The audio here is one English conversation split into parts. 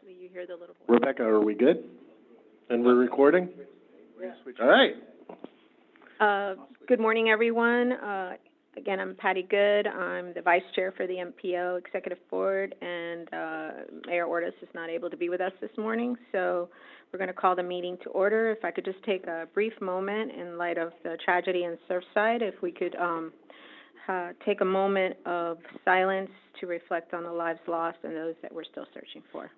Do you hear the little voice? Rebecca, are we good? And we're recording? Yeah. All right. Good morning, everyone. Again, I'm Patty Good. I'm the Vice Chair for the MPO Executive Board, and Mayor Ortiz is not able to be with us this morning, so we're going to call the meeting to order. If I could just take a brief moment in light of the tragedy in Surfside, if we could take a moment of silence to reflect on the lives lost and those that we're still searching for.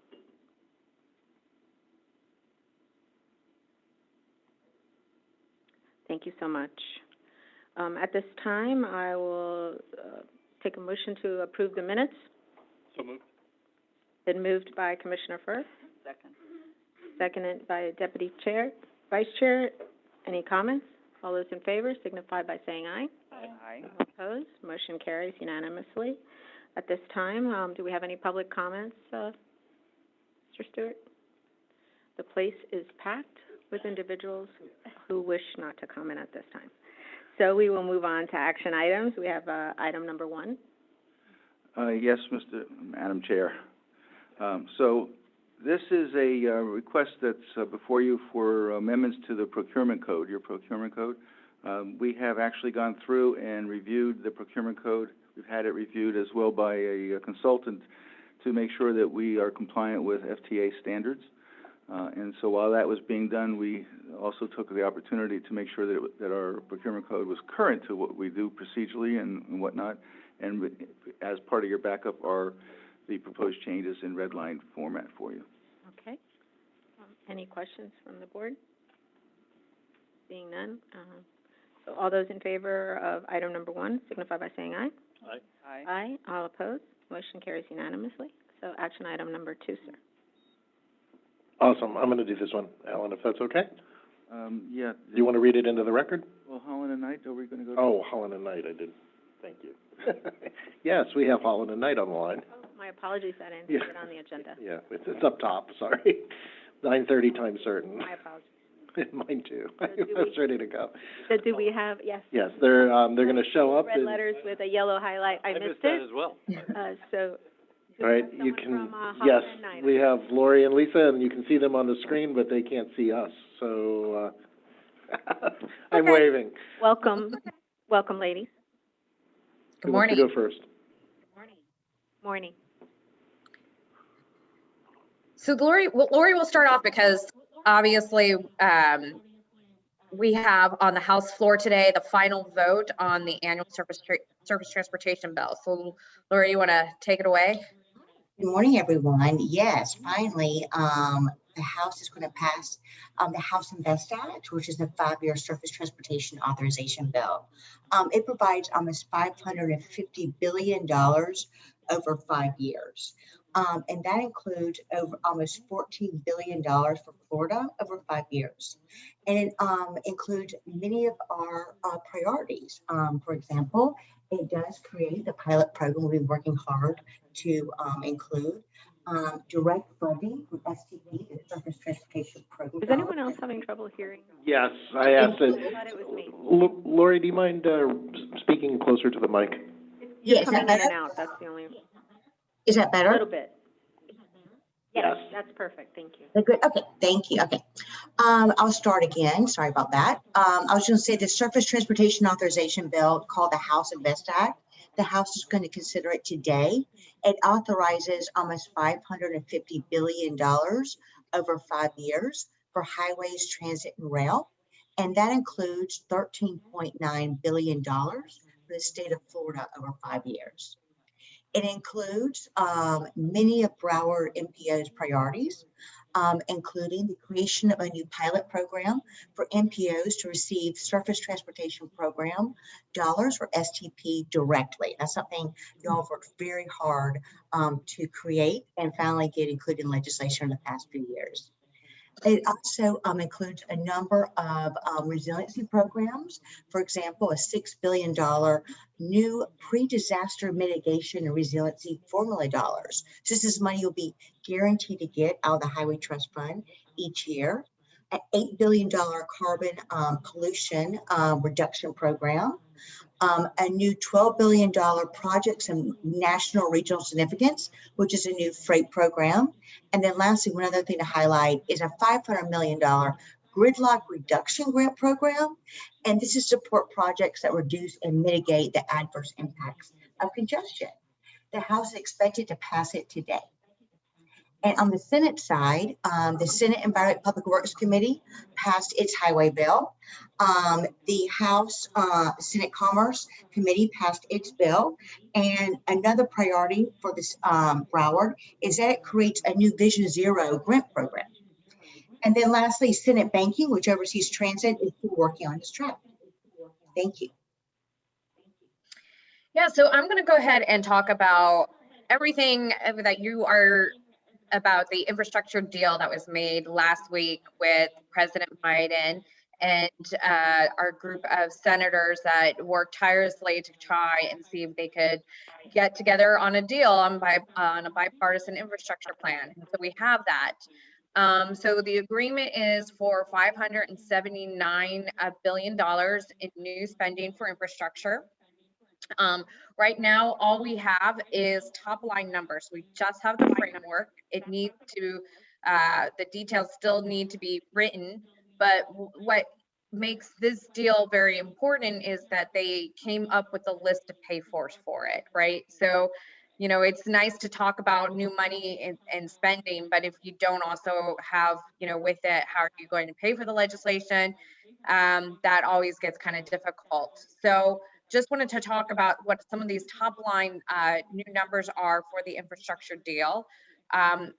Thank you so much. At this time, I will take a motion to approve the minutes. So moved. Been moved by Commissioner Firth. Second. Seconded by Deputy Chair, Vice Chair. Any comments? All those in favor signify by saying aye. Aye. All opposed? Motion carries unanimously. At this time, do we have any public comments, Mr. Stewart? The place is packed with individuals who wish not to comment at this time. So we will move on to action items. We have item number 1. Yes, Madam Chair. So this is a request that's before you for amendments to the procurement code, your procurement code. We have actually gone through and reviewed the procurement code. We've had it reviewed as well by a consultant to make sure that we are compliant with FTA standards. And so while that was being done, we also took the opportunity to make sure that our procurement code was current to what we do procedurally and whatnot. And as part of your backup are the proposed changes in red line format for you. Okay. Any questions from the board? Seeing none. So all those in favor of item number 1 signify by saying aye. Aye. Aye. Aye. All opposed? Motion carries unanimously. So action item number 2, sir. Awesome. I'm going to do this one, Alan, if that's okay. Yeah. Do you want to read it into the record? Well, Holland and Knight, are we going to go to? Oh, Holland and Knight, I did. Thank you. Yes, we have Holland and Knight on the line. Oh, my apologies, I didn't Yeah. have it on the agenda. Yeah, it's up top, sorry. 9:30 time certain. My apologies. Mine too. So do I was we- ready to go. So do we have, yes? Yes, they're going to show up. Red and- letters with a yellow highlight. I missed that it. as well. So, do All we right, have you someone can, from, Holland yes, and Knight? we have Lori and Lisa, and you can see them on the screen, but they can't see us, so, I'm Okay. waving. Welcome. Welcome, ladies. Who wants to go first? Morning. So Lori will start off because obviously we have on the House floor today the final vote on the annual surface transportation bill. So Lori, you want to take it away? Good morning, everyone. Yes, finally, the House is going to pass the House Invest Act, which is a 5-year surface transportation authorization bill. It provides almost $550 billion over 5 years. And that includes over almost $14 billion for Florida over 5 years. And it includes many of our priorities. For example, it does create the pilot program we've been working hard to include direct funding from STP, the Surface Transportation Program. Is anyone else having trouble hearing? Yes, I asked it. I thought it was me. Lori, do you mind speaking closer to the mic? Yeah, is Coming that in and better? out, that's the only, Is that a better? little bit. Yes. That's perfect, thank you. Okay, good. Okay, thank you. Okay. I'll start again. Sorry about that. I was going to say the Surface Transportation Authorization Bill called the House Invest Act. The House is going to consider it today. It authorizes almost $550 billion over 5 years for highways, transit, and rail. And that includes $13.9 billion for the state of Florida over 5 years. It includes many of Broward MPO's priorities, including the creation of a new pilot program for MPOs to receive Surface Transportation Program dollars or STP directly. That's something you all worked very hard to create and finally get included in legislation in the past few years. It also includes a number of resiliency programs. For example, a $6 billion new pre-disaster mitigation and resiliency formula dollars. So this is money you'll be guaranteed to get out of the Highway Trust Fund each year. An $8 billion carbon pollution reduction program. a new $12 billion projects of national regional significance, which is a new freight program. And then lastly, one other thing to highlight is a $500 million gridlock reduction grant program. And this is support projects that reduce and mitigate the adverse impacts of congestion. The House is expected to pass it today. And on the Senate side, the Senate Environment Public Works Committee passed its highway bill. The House Senate Commerce Committee passed its bill. And another priority for this Broward is that it creates a new Vision Zero grant program. And then lastly, Senate Banking, which oversees transit, is still working on this track. Thank you. Yeah, so I'm going to go ahead and talk about everything that you are about the infrastructure deal that was made last week with President Biden and our group of senators that worked tirelessly to try and see if they could get together on a deal on a bipartisan infrastructure plan. And so we have that. So the agreement is for $579 billion in new spending for infrastructure. Right now, all we have is top line numbers. We just have the framework. It needs to, the details still need to be written, but what makes this deal very important is that they came up with a list of pay-fors for it, right? So, you know, it's nice to talk about new money and spending, but if you don't also have, you know, with it, how are you going to pay for the legislation? That always gets kind of difficult. So, just wanted to talk about what some of these top line new numbers are for the infrastructure deal.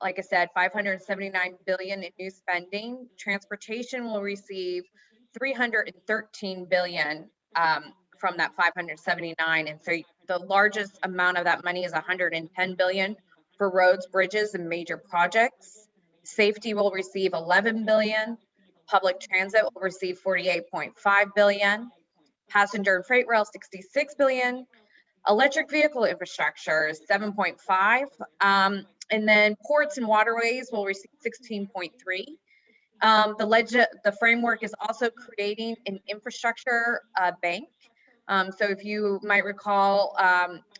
Like I said, $579 billion in new spending. Transportation will receive $313 billion from that 579. And so the largest amount of that money is $110 billion for roads, bridges, and major projects. Safety will receive $11 billion. Public transit will receive $48.5 billion. Passenger and freight rail, $66 billion. Electric vehicle infrastructure is $7.5. And then ports and waterways will receive $16.3. The framework is also creating an infrastructure bank. So if you might recall,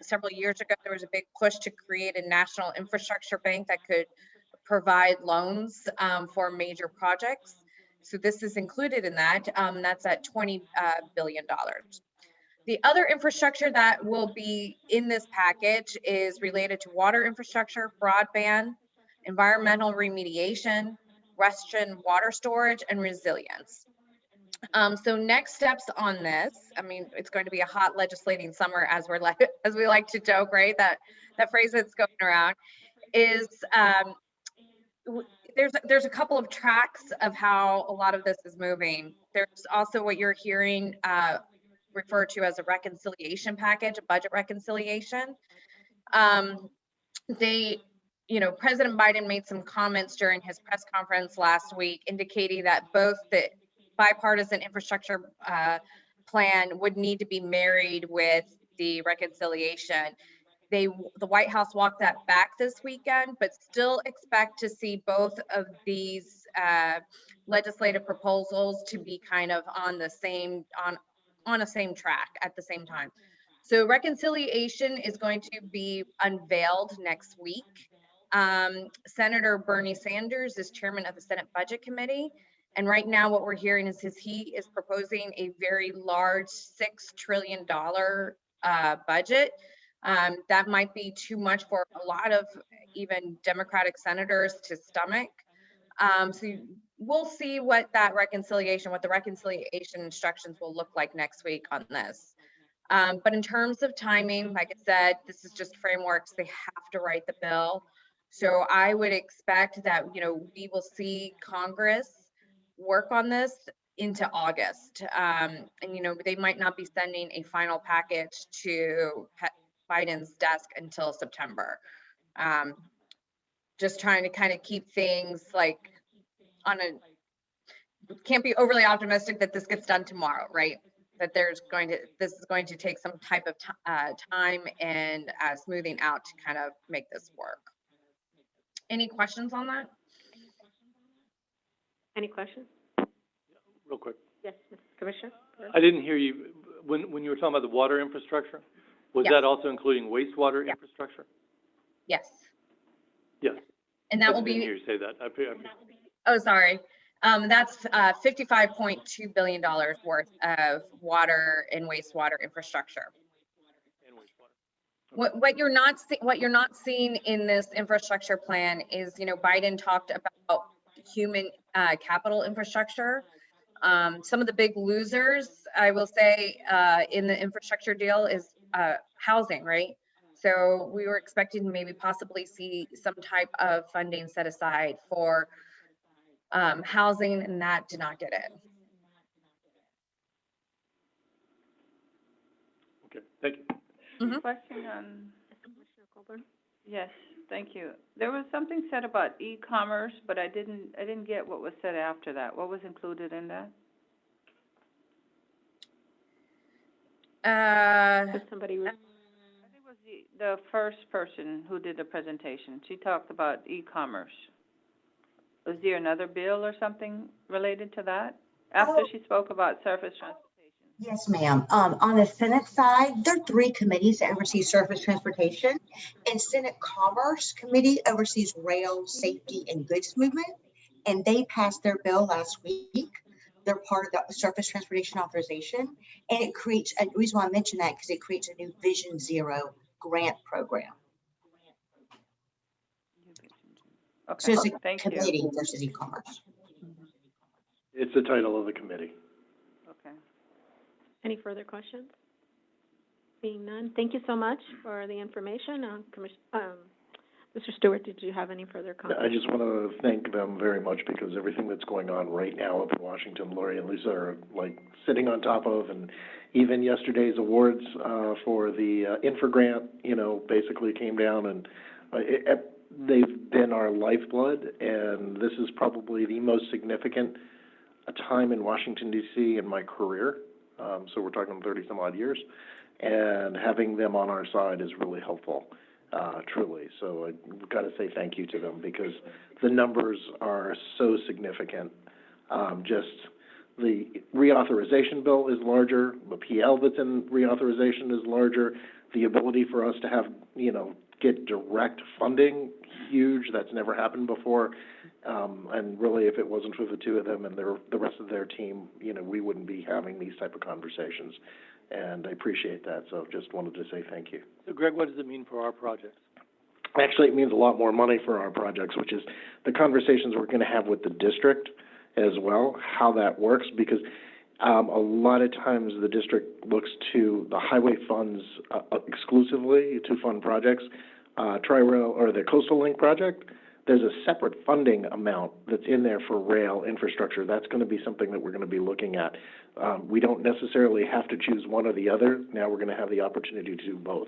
several years ago, there was a big push to create a national infrastructure bank that could provide loans for major projects. So this is included in that. That's at $20 billion. The other infrastructure that will be in this package is related to water infrastructure, broadband, environmental remediation, Western water storage, and resilience. So next steps on this, I mean, it's going to be a hot legislating summer, as we like to joke, right? That phrase that's going around is there's a couple of tracks of how a lot of this is moving. There's also what you're hearing referred to as a reconciliation package, a budget reconciliation. President Biden made some comments during his press conference last week indicating that both the bipartisan infrastructure plan would need to be married with the reconciliation. The White House walked that back this weekend, but still expect to see both of these legislative proposals to be kind of on the same track at the same time. So reconciliation is going to be unveiled next week. Senator Bernie Sanders is chairman of the Senate Budget Committee. And right now what we're hearing is he is proposing a very large $6 trillion budget. That might be too much for a lot of even Democratic senators to stomach. So we'll see what the reconciliation instructions will look like next week on this. But in terms of timing, like I said, this is just frameworks. They have to write the bill. So I would expect that, we will see Congress work on this into August. And, they might not be sending a final package to Biden's desk until September. Just trying to kind of keep things like can't be overly optimistic that this gets done tomorrow, right? That this is going to take some type of time and smoothing out to kind of make this work. Any questions on that? Any questions? Real quick. Yes, Commissioner? I didn't hear you, when you were talking about the water infrastructure, was Yes. that also including wastewater Yeah. infrastructure? Yes. Yes. And that I will didn't be, hear you say that. oh, sorry. That's $55.2 billion worth of water and wastewater infrastructure. And wastewater. What you're not seeing in this infrastructure plan is, Biden talked about human capital infrastructure. Some of the big losers, I will say, in the infrastructure deal is housing, right? So we were expecting to maybe possibly see some type of funding set aside for housing, and that did not get it. Okay, thank you. Mhm. Question on, Commissioner Colburn? yes, thank you. There was something said about e-commerce, but I didn't get what was said after that. What was included in that? Does somebody, I think it was the first person who did the presentation. She talked about e-commerce. Was there another bill or something related to that? After she spoke about surface transportation. Yes, ma'am. On the Senate side, there are 3 committees that oversee surface transportation, and Senate Commerce Committee oversees rail, safety, and goods movement. And they passed their bill last week. They're part of the surface transportation authorization, and it creates, a reason why I mention that, because it creates a new Vision Zero grant program. So Okay, it's a thank you. committee versus e-commerce. It's the title of the committee. Okay. any further questions? Seeing none, thank you so much for the information. Mr. Stewart, did you have any further comments? I just want to thank them very much because everything that's going on right now up in Washington, Lori and Lisa are like sitting on top of, and even yesterday's awards for the infra grant, basically came down, and they've been our lifeblood, and this is probably the most significant time in Washington, D.C. in my career. So we're talking 30 some odd years, and having them on our side is really helpful. Truly. So I've got to say thank you to them because the numbers are so significant. Just the reauthorization bill is larger, the PL that's in reauthorization is larger, the ability for us to have, get direct funding, huge, that's never happened before. And really, if it wasn't for the 2 of them and the rest of their team, we wouldn't be having these type of conversations. And I appreciate that, so just wanted to say thank you. So Greg, what does it mean for our projects? Actually, it means a lot more money for our projects, which is the conversations we're going to have with the district as well, how that works, because a lot of times the district looks to the highway funds exclusively to fund projects. Tri-Rail or the Coastal Link project, there's a separate funding amount that's in there for rail infrastructure. That's going to be something that we're going to be looking at. We don't necessarily have to choose one or the other. Now we're going to have the opportunity to do both.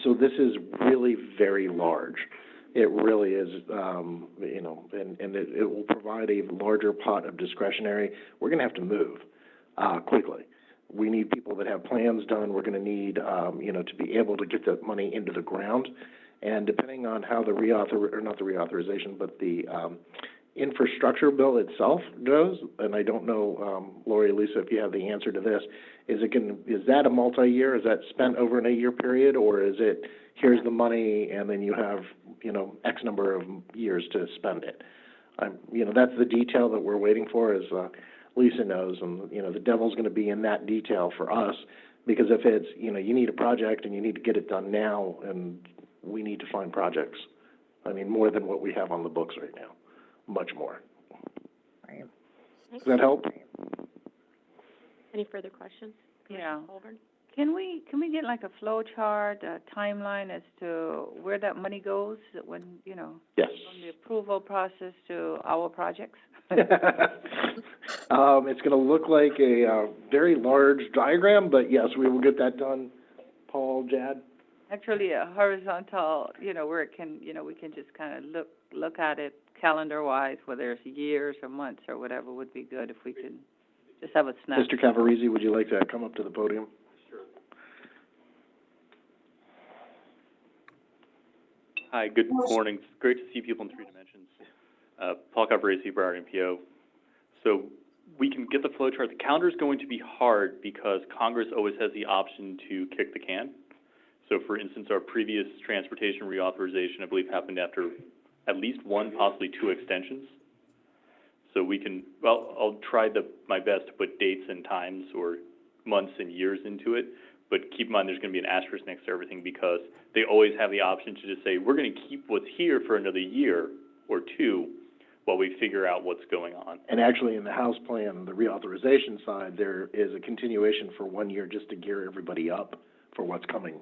So this is really very large. It really is, and it will provide a larger pot of discretionary. We're going to have to move quickly. We need people that have plans done. We're going to need, to be able to get that money into the ground. And depending on how the not the reauthorization, but the infrastructure bill itself goes, and I don't know, Lori, Lisa, if you have the answer to this, is that a multi-year? Is that spent over an 8-year period, or is it here's the money and then you have, X number of years to spend it? That's the detail that we're waiting for, as Lisa knows, and, the devil's going to be in that detail for us, because if it's, you need a project and you need to get it done now, and we need to find projects. More than what we have on the books right now, much more. Right. Does that help? Any further questions? Yeah. Commissioner Colburn? Can we get like a flow chart, a timeline as to where that money goes when, Yes. from the approval process to our projects? It's going to look like a very large diagram, but yes, we will get that done. Paul, Jad? Actually, a horizontal, where it can, we can just kind of look at it calendar-wise, whether it's years or months or whatever would be good if we could just have a snap. Mr. Cavarese, would you like to come up to the podium? Hi, good morning. It's great to see people in 3 dimensions. Paul Cavarese, Broward MPO. So we can get the flow chart. The calendar's going to be hard because Congress always has the option to kick the can. So for instance, our previous transportation reauthorization, I believe, happened after at least one, possibly two extensions. So we can, well, I'll try my best to put dates and times or months and years into it, but keep in mind there's going to be an asterisk next to everything because they always have the option to just say, we're going to keep what's here for another year or two while we figure out what's going on. And actually, in the House plan, the reauthorization side, there is a continuation for 1 year just to gear everybody up for what's coming.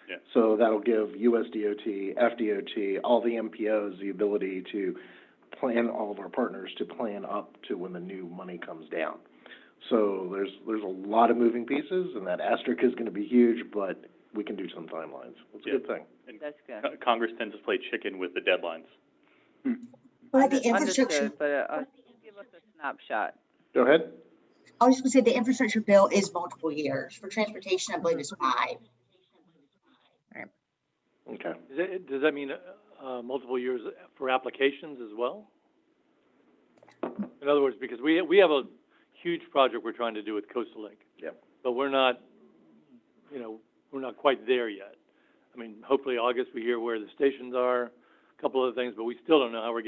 Yeah. So that'll give USDOT, FDOT, all the MPOs the ability to plan, all of our partners to plan up to when the new money comes down. So there's a lot of moving pieces, and that asterisk is going to be huge, but we can do some timelines. It's a good thing. And That's good. Congress tends to play chicken with the deadlines. Well, the infrastructure, Understood, but, give us a snapshot. Go ahead. I was just gonna say, the infrastructure bill is multiple years. For transportation, I believe it's 5. Okay. Does that mean, multiple years for applications as well? In other words, because we have a huge project we're trying to do with Coastal Link. Yep. But we're not, we're not quite there yet. I mean, hopefully August we hear where the stations are, a couple other things, but we still don't know how we're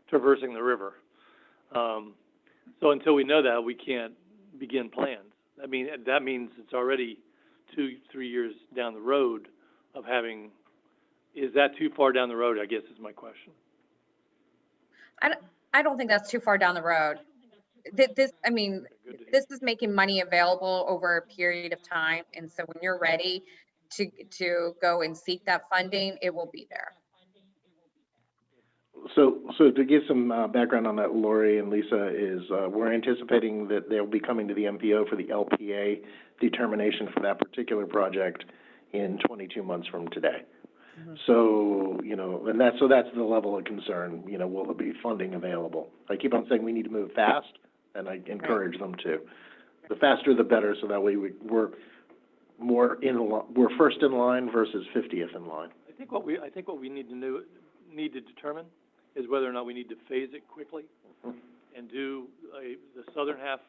traversing the river. So until we know that, we can't begin plans. I mean, that means it's already 2-3 years down the road of having, is that too far down the road, I guess is my question. I don't think that's too far down the road. This is making money available over a period of time. And so when you're ready to go and seek that funding, it will be there. So to give some background on that, Lori and Lisa, is we're anticipating that they'll be coming to the MPO for the LPA determination for that particular project in 22 months from today. Mm-hmm. So, and that's the level of concern, will there be funding available? I keep on saying we need to move fast, and I encourage them to. The faster the better, so that way we're first in line versus 50th in line. I think what we need to determine is whether or not we need to phase it quickly and do the southern half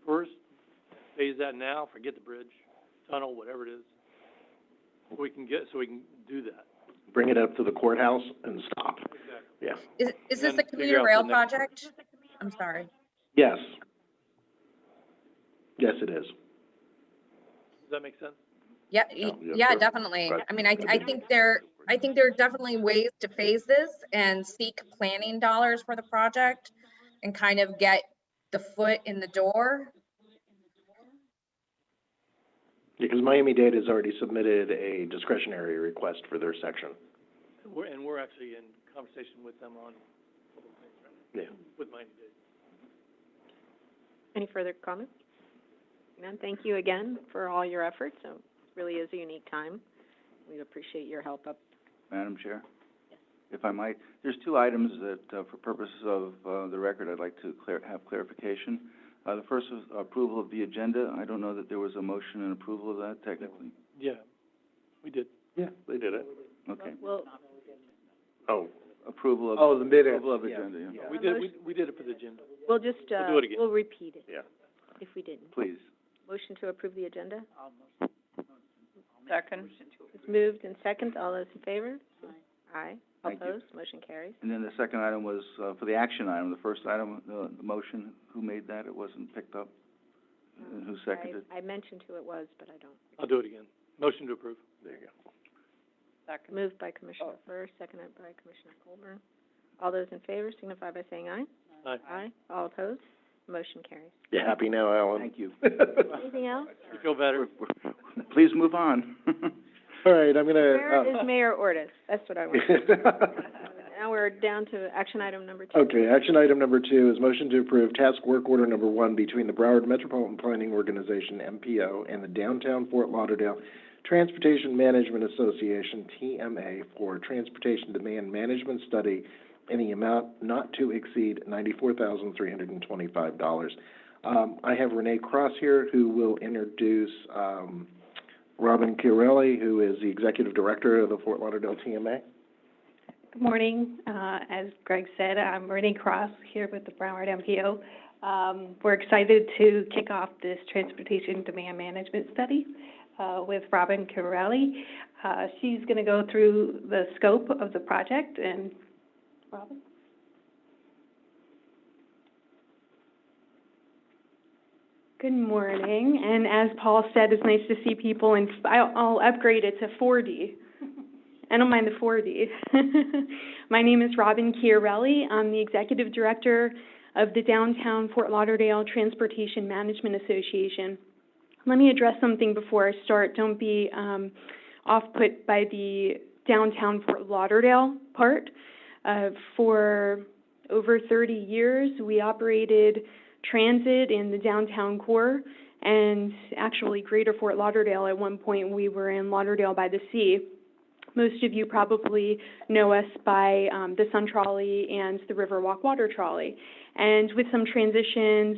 first, phase that now, forget the bridge, tunnel, whatever it is. So we can do that. Bring it up to the courthouse and stop. Exactly. Yeah. Is this the commuter rail project? I'm sorry. Yes. Yes, it is. Does that make sense? Yeah, Yeah, yeah, sure. definitely. Right. I mean, I think there are definitely ways to phase this and seek planning dollars for the project and kind of get the foot in the door. Because Miami-Dade has already submitted a discretionary request for their section. We're actually in conversation with them on a couple of things, right? Yeah. With Miami-Dade. Any further comments? None. Thank you again for all your efforts. So it really is a unique time. We appreciate your help up. Madam Chair? Yes. If I might, there's 2 items that, for purposes of the record, I'd like to have clarification. The first was approval of the agenda. I don't know that there was a motion and approval of that technically. Yeah, we did. Yeah, they did it. Okay. Well, Approval of. the minutes. Approval of agenda, yeah. We did it for the agenda. we'll just, We'll do it again. we'll repeat it. Yeah. If we didn't. Please. Motion to approve the agenda? Second. It's moved and second. All those in favor? Aye. All Thank you. opposed? Motion carries. And then the second item was, for the action item, the first item, the motion, who made that? It wasn't picked up. And who seconded? I mentioned who it was, but I don't. I'll do it again. Motion to approve. There you go. Second. Moved by Commissioner First, seconded by Commissioner Colburn. All those in favor signify by saying aye. Aye. Aye. All opposed? Motion carries. You happy now, Alan? Thank you. Anything else? You feel better? Please move on. All right, I'm Where gonna, is Mayor Ortiz? That's what I want. Now we're down to action item number 2. Okay, action item number 2 is motion to approve task work order number 1 between the Broward Metropolitan Planning Organization, MPO, and the Downtown Fort Lauderdale Transportation Management Association, TMA, for transportation demand management study in the amount not to exceed $94,325. I have Renee Cross here, who will introduce, Robin Chiarelli, who is the Executive Director of the Fort Lauderdale TMA. Good morning. As Greg said, I'm Renee Cross here with the Broward MPO. We're excited to kick off this transportation demand management study with Robin Corelli. She's going to go through the scope of the project, and Robin? Good morning, and as Paul said, it's nice to see people, and I'll upgrade it to 4D. I don't mind the 4D. My name is Robin Chiarelli. I'm the Executive Director of the Downtown Fort Lauderdale Transportation Management Association. Let me address something before I start. Don't be off-put by the downtown Fort Lauderdale part. For over 30 years, we operated transit in the downtown core, and actually greater Fort Lauderdale. At one point, we were in Lauderdale by the Sea. Most of you probably know us by the Sun Trolley and the Riverwalk Water Trolley. And with some transitions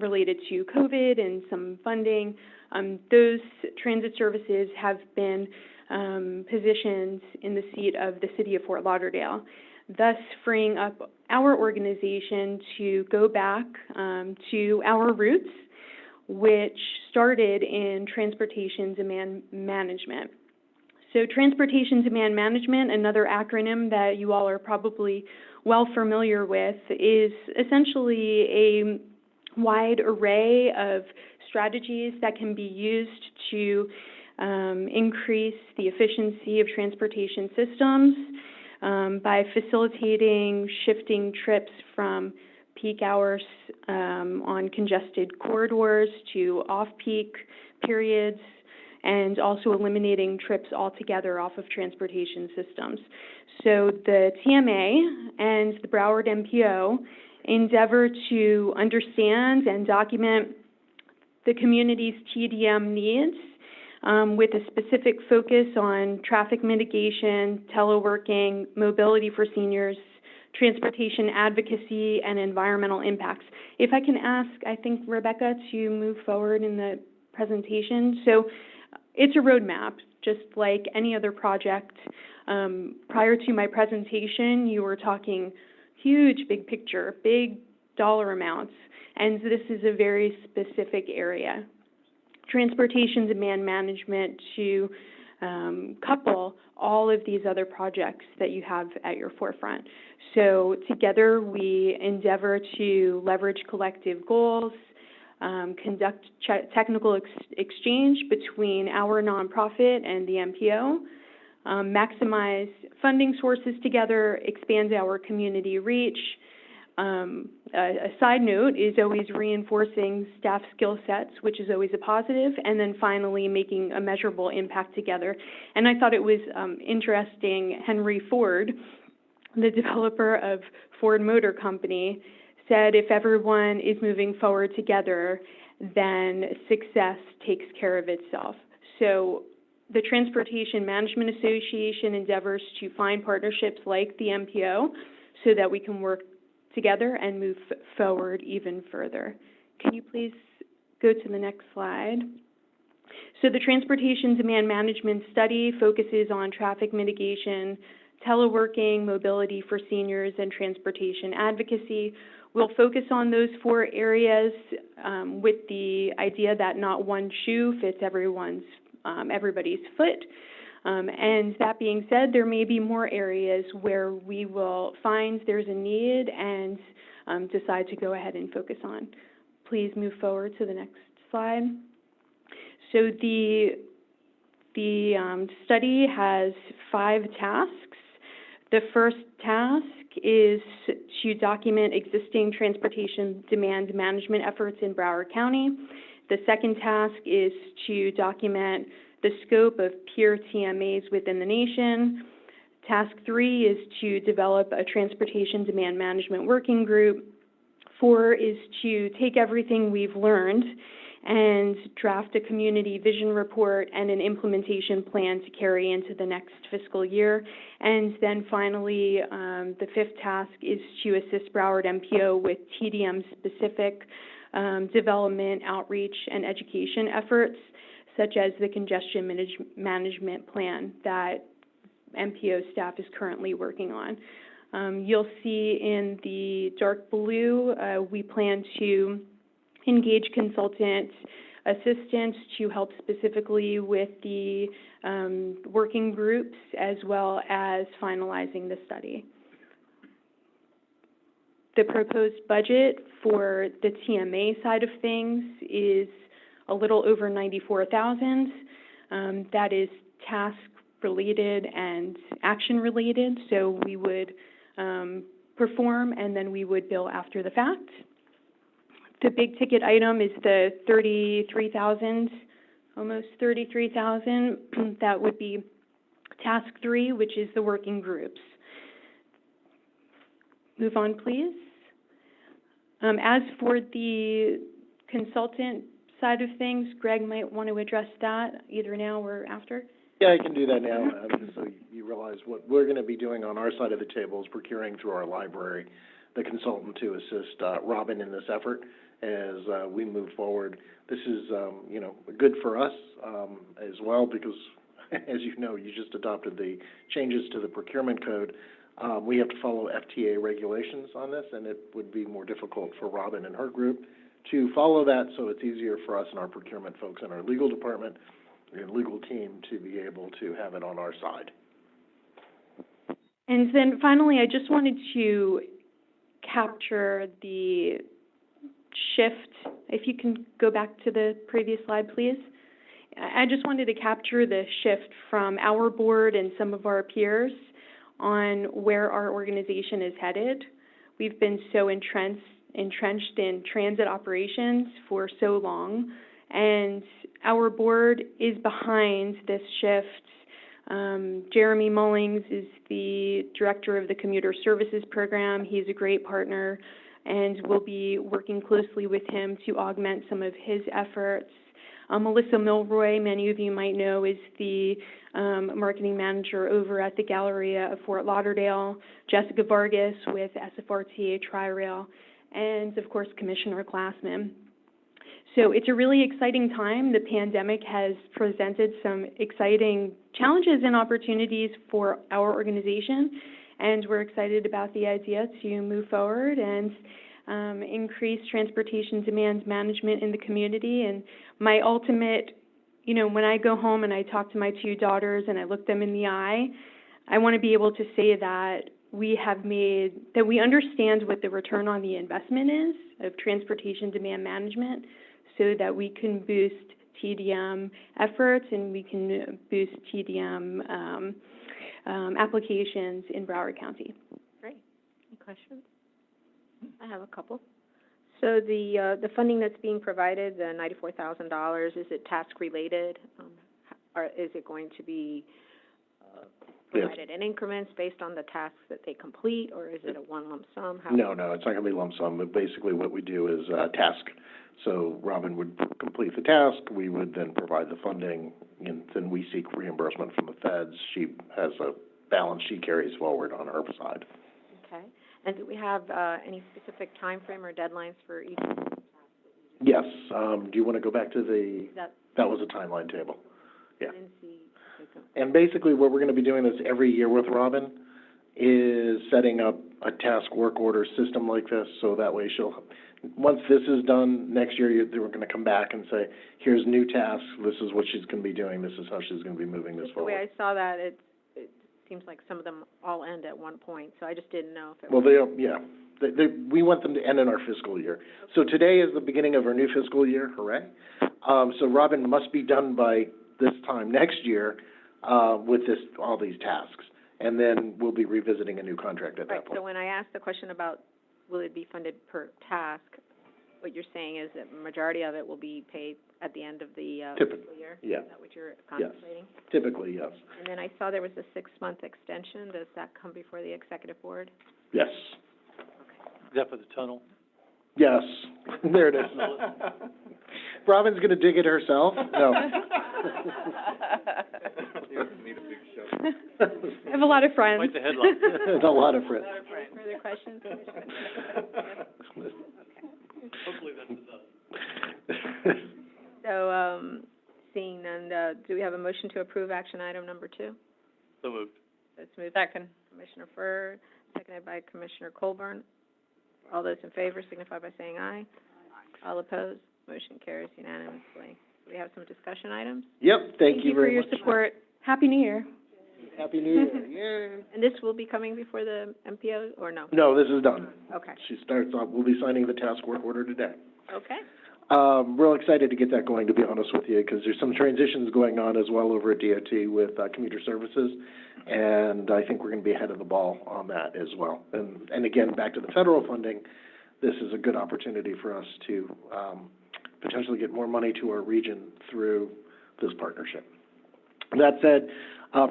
related to COVID and some funding, those transit services have been positioned in the seat of the city of Fort Lauderdale, thus freeing up our organization to go back to our roots, which started in transportation demand management. So transportation demand management, another acronym that you all are probably well familiar with, is essentially a wide array of strategies that can be used to increase the efficiency of transportation systems by facilitating shifting trips from peak hours on congested corridors to off-peak periods, and also eliminating trips altogether off of transportation systems. So the TMA and the Broward MPO endeavor to understand and document the community's TDM needs with a specific focus on traffic mitigation, teleworking, mobility for seniors, transportation advocacy, and environmental impacts. If I can ask, I think, Rebecca, to move forward in the presentation. So it's a roadmap, just like any other project. Prior to my presentation, you were talking huge, big picture, big dollar amounts, and this is a very specific area. Transportation demand management to couple all of these other projects that you have at your forefront. So together we endeavor to leverage collective goals, conduct technical exchange between our nonprofit and the MPO, maximize funding sources together, expand our community reach. A side note is always reinforcing staff skill sets, which is always a positive, and then finally making a measurable impact together. And I thought it was interesting, Henry Ford, the developer of Ford Motor Company, said if everyone is moving forward together, then success takes care of itself. So the Transportation Management Association endeavors to find partnerships like the MPO so that we can work together and move forward even further. Can you please go to the next slide? So the Transportation Demand Management Study focuses on traffic mitigation, teleworking, mobility for seniors, and transportation advocacy. We'll focus on those 4 areas with the idea that not one shoe fits everybody's foot. And that being said, there may be more areas where we will find there's a need and decide to go ahead and focus on. Please move forward to the next slide. So the study has 5 tasks. The first task is to document existing transportation demand management efforts in Broward County. The second task is to document the scope of peer TMAs within the nation. Task 3 is to develop a transportation demand management working group. 4 is to take everything we've learned and draft a community vision report and an implementation plan to carry into the next fiscal year. And then finally, the 5th task is to assist Broward MPO with TDM-specific development, outreach, and education efforts, such as the congestion management plan that MPO staff is currently working on. You'll see in the dark blue, we plan to engage consultant assistance to help specifically with the working groups as well as finalizing the study. The proposed budget for the TMA side of things is a little over $94,000. That is task-related and action-related, so we would perform and then we would bill after the fact. The big ticket item is the $33,000, almost $33,000. That would be task 3, which is the working groups. Move on, please. As for the consultant side of things, Greg might want to address that either now or after. Yeah, I can do that now, so you realize what we're going to be doing on our side of the table is procuring through our library the consultant to assist Robin in this effort as we move forward. This is, good for us as well because, as you know, you just adopted the changes to the procurement code. We have to follow FTA regulations on this, and it would be more difficult for Robin and her group to follow that, so it's easier for us and our procurement folks and our legal department and legal team to be able to have it on our side. And then finally, I just wanted to capture the shift. If you can go back to the previous slide, please. I just wanted to capture the shift from our board and some of our peers on where our organization is headed. We've been so entrenched in transit operations for so long, and our board is behind this shift. Jeremy Mullings is the director of the Commuter Services Program. He's a great partner, and we'll be working closely with him to augment some of his efforts. Melissa Milroy, many of you might know, is the marketing manager over at the Galleria of Fort Lauderdale. Jessica Vargas with SFRTA Tri-Rail, and of course, Commissioner Glassman. So it's a really exciting time. The pandemic has presented some exciting challenges and opportunities for our organization, and we're excited about the idea to move forward and increase transportation demand management in the community. And my ultimate, when I go home and I talk to my 2 daughters and I look them in the eye, I want to be able to say that we understand what the return on the investment is of transportation demand management, so that we can boost TDM efforts and we can boost TDM applications in Broward County. Great. Any questions? I have a couple. So the funding that's being provided, the $94,000, is it task-related? Or is it going to be provided in increments based on the tasks that they complete, or is it a one lump sum? No, it's not going to be lump sum. But basically what we do is task. So Robin would complete the task. We would then provide the funding, and then we seek reimbursement from the feds. She has a balance she carries forward on her side. Okay. And do we have any specific time frame or deadlines for each? Yes. Do you want to go back to that was a timeline table. Yeah. And basically what we're going to be doing this every year with Robin is setting up a task work order system like this, so that way once this is done, next year we're going to come back and say, here's new tasks, this is what she's going to be doing, this is how she's going to be moving this forward. The way I saw that, it seems like some of them all end at one point, so I just didn't know if it we want them to end in our fiscal year. So today is the beginning of our new fiscal year, hooray. So Robin must be done by this time next year with all these tasks, and then we'll be revisiting a new contract at that point. So when I asked the question about will it be funded per task, what you're saying is that the majority of it will be paid at the end of the fiscal year? Yeah. Is that what you're contemplating? Yes. Typically, yes. And then I saw there was a 6-month extension. Does that come before the executive board? Yes. Is that for the tunnel? Yes. There it is. Robin's going to dig it herself? No. I have a lot of friends. Quite the headline. There's a lot of friends. Further questions? Hopefully that's enough. So, seeing none, do we have a motion to approve action item number 2? So moved. Let's move. Second. Commissioner Furr, seconded by Commissioner Colburn. All those in favor signify by saying aye. All opposed, motion carries unanimously. We have some discussion items, Yep, thank you very much. for your support. Happy New Year. Happy New Year, yay. and this will be coming before the MPO, or no? No, this is done. Okay, She starts off, we'll be signing the task work order today. okay. Real excited to get that going, to be honest with you, because there's some transitions going on as well over at DOT with, commuter services, and I think we're gonna be ahead of the ball on that as well. And again, back to the federal funding, this is a good opportunity for us to, potentially get more money to our region through this partnership. That said,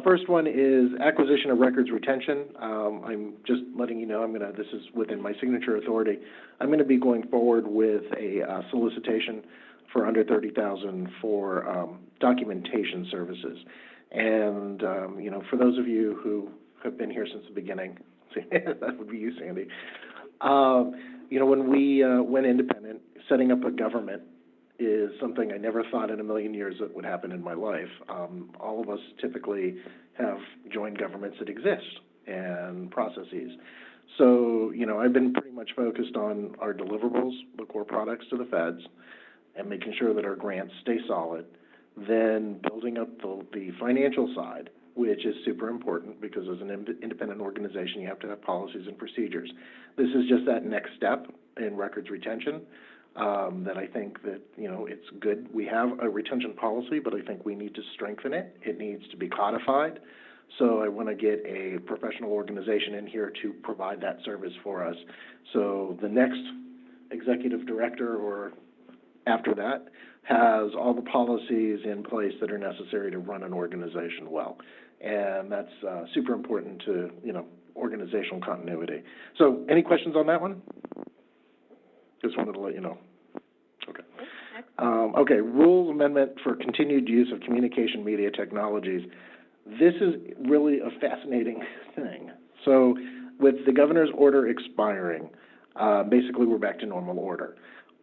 first one is acquisition of records retention. I'm just letting you know, this is within my signature authority. I'm gonna be going forward with a solicitation for under $30,000 for documentation services. And, for those of you who have been here since the beginning, that would be you, Sandy. When we went independent, setting up a government is something I never thought in a million years that would happen in my life. All of us typically have joined governments that exist and processes. So, I've been pretty much focused on our deliverables, the core products to the feds, and making sure that our grants stay solid, then building up the financial side, which is super important because as an independent organization, you have to have policies and procedures. This is just that next step in records retention. That I think that, it's good. We have a retention policy, but I think we need to strengthen it. It needs to be codified. So I want to get a professional organization in here to provide that service for us. So the next executive director or after that has all the policies in place that are necessary to run an organization well. And that's super important to, organizational continuity. So any questions on that one? Just wanted to let you know. Okay. Okay, rules amendment for continued use of communication media technologies. This is really a fascinating thing. So with the governor's order expiring, basically we're back to normal order.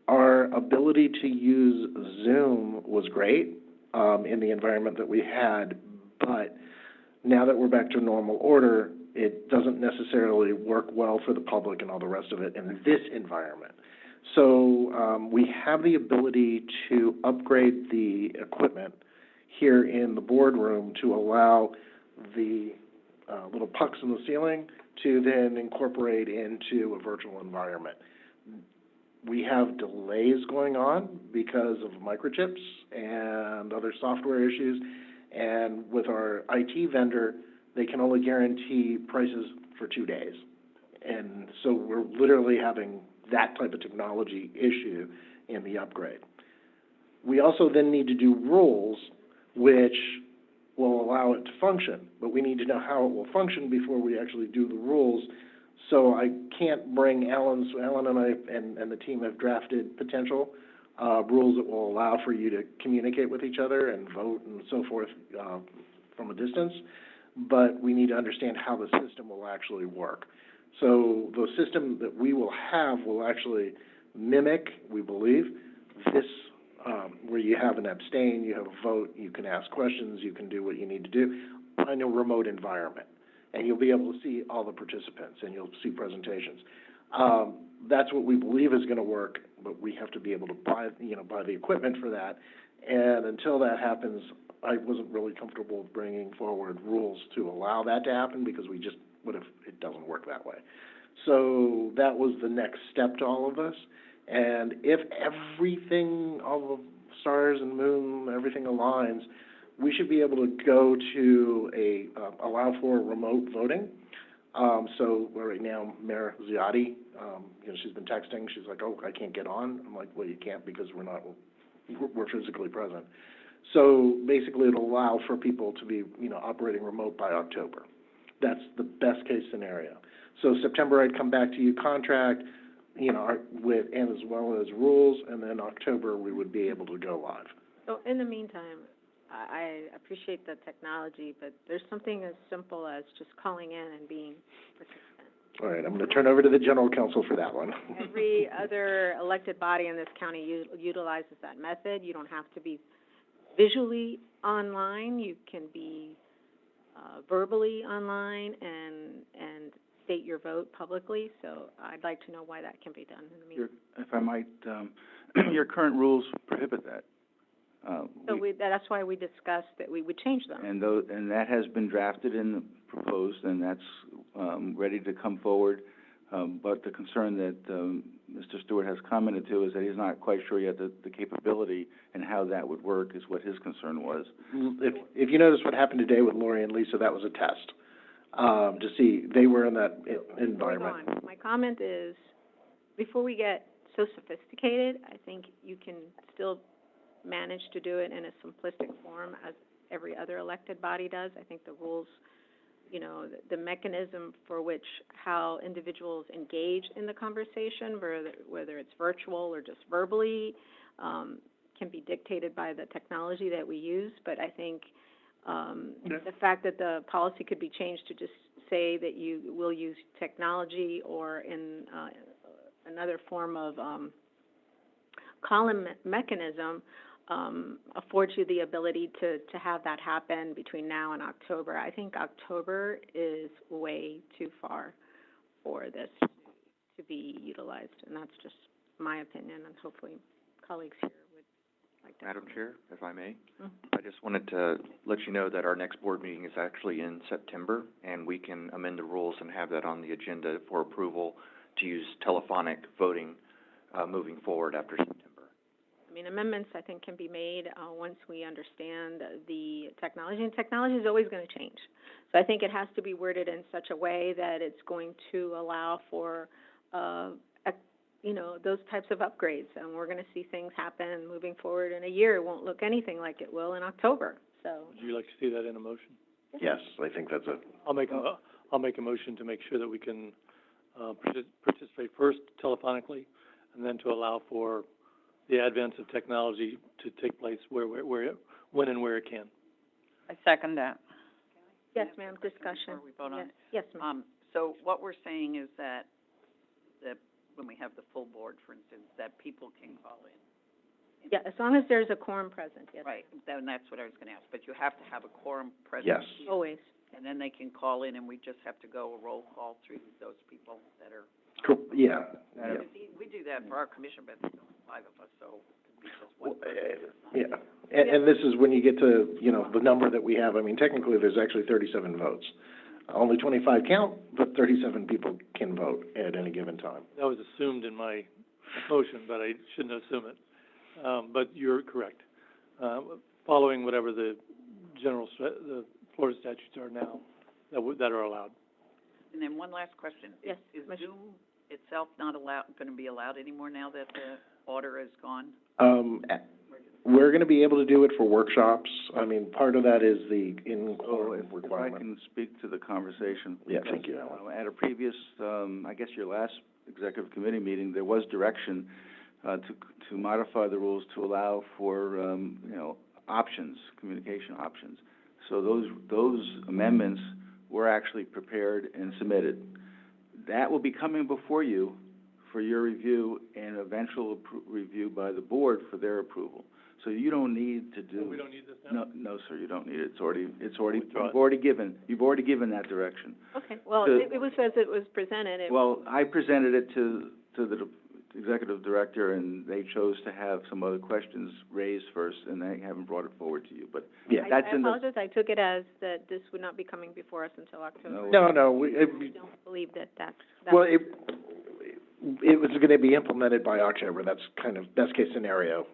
Our ability to use Zoom was great in the environment that we had, but now that we're back to normal order, it doesn't necessarily work well for the public and all the rest of it in this environment. So we have the ability to upgrade the equipment here in the boardroom to allow the little pucks in the ceiling to then incorporate into a virtual environment. We have delays going on because of microchips and other software issues, and with our IT vendor, they can only guarantee prices for 2 days. And so we're literally having that type of technology issue in the upgrade. We also then need to do rules which will allow it to function, but we need to know how it will function before we actually do the rules. So I can't bring Alan and I and the team have drafted potential rules that will allow for you to communicate with each other and vote and so forth from a distance, but we need to understand how the system will actually work. So the system that we will have will actually mimic, we believe, this, where you have an abstain, you have a vote, you can ask questions, you can do what you need to do in a remote environment. And you'll be able to see all the participants and you'll see presentations. That's what we believe is going to work, but we have to be able to buy the equipment for that. And until that happens, I wasn't really comfortable bringing forward rules to allow that to happen because we just it doesn't work that way. So that was the next step to all of us. And if everything, all the stars and moon, everything aligns, we should be able to go to allow for remote voting. So right now, Mayor Ziotti, she's been texting. She's like, "Oh, I can't get on." I'm like, "Well, you can't because we're physically present." So basically, it'll allow for people to be, operating remote by October. That's the best case scenario. So September, I'd come back to you, contract, and as well as rules, and then October, we would be able to go live. So in the meantime, I appreciate the technology, but there's something as simple as just calling in and being participant. All right, I'm going to turn over to the general counsel for that one. Every other elected body in this county utilizes that method. You don't have to be visually online. You can be verbally online, and state your vote publicly, so I'd like to know why that can be done in the meeting. If I might, your current rules prohibit that. So that's why we discussed that we would change them. And that has been drafted and proposed, and that's, ready to come forward. But the concern that, Mr. Stewart has commented to is that he's not quite sure yet the capability and how that would work is what his concern was. If you notice what happened today with Lori and Lisa, that was a test, to see, they were in that environment. Hold on. My comment is, before we get so sophisticated, I think you can still manage to do it in a simplistic form as every other elected body does. I think the rules, you know, the mechanism for which how individuals engage in the conversation, whether it's virtual or just verbally, can be dictated by the technology that we use. But I think the fact that the policy could be changed to just say that you will use technology or in another form of column mechanism affords you the ability to have that happen between now and October. I think October is way too far for this to be utilized, and that's just my opinion, and hopefully colleagues here would like to. Madam Chair, if I may, Mhm. I just wanted to let you know that our next board meeting is actually in September, and we can amend the rules and have that on the agenda for approval to use telephonic voting moving forward after September. I mean, amendments, I think, can be made once we understand the technology, and technology is always going to change. So I think it has to be worded in such a way that it's going to allow for, you know, those types of upgrades. And we're going to see things happen moving forward in a year. It won't look anything like it will in October, so. Would you like to see that in a motion? Yes, I think that's a, I'll make a motion to make sure that we can, participate first telephonically, and then to allow for the advance of technology to take place when and where it can. I second that. Yes, ma'am, discussion. Before we vote on it. Yes, ma'am. So what we're saying is that when we have the full board, for instance, that people can call in. Yeah, as long as there's a quorum present, yes. Right, then that's what I was gonna ask, but you have to have a quorum present. yes. here, Always. And then they can call in, and we just have to go a roll call through those people that are. Cool. Yeah, yeah. We do that for our commission, but there's only 5 of us, so it could be just Well, one person. yeah, and this is when you get to, you know, the number that we have. I mean, technically, there's actually 37 votes. Only 25 count, but 37 people can vote at any given time. That was assumed in my motion, but I shouldn't assume it. But you're correct. Following whatever the the Florida statutes are now that are allowed. And then one last question. Yes, Is Commissioner. Zoom itself not gonna be allowed anymore now that the order is gone? We're gonna be able to do it for workshops. I mean, part of that is the So in-quorum if I requirement. can speak to the conversation. Yeah, thank you, Alan. At a previous, I guess your last executive committee meeting, there was direction, to modify the rules to allow for, you know, options, communication options. So those amendments were actually prepared and submitted. That will be coming before you for your review and eventual review by the board for their approval. So you don't need to do. We don't need this now? No, sir, you don't need it. It's already, Withdraw it. you've already given that direction. Okay, well, To- it was as it was presented. Well, I presented it to the executive director, and they chose to have some other questions raised first, and they haven't brought it forward to you, but Yeah. that's I in the. apologize, I took it as that this would not be coming before us until October. No. No, I don't believe that well, it was gonna be implemented by October. That's kind of best-case scenario.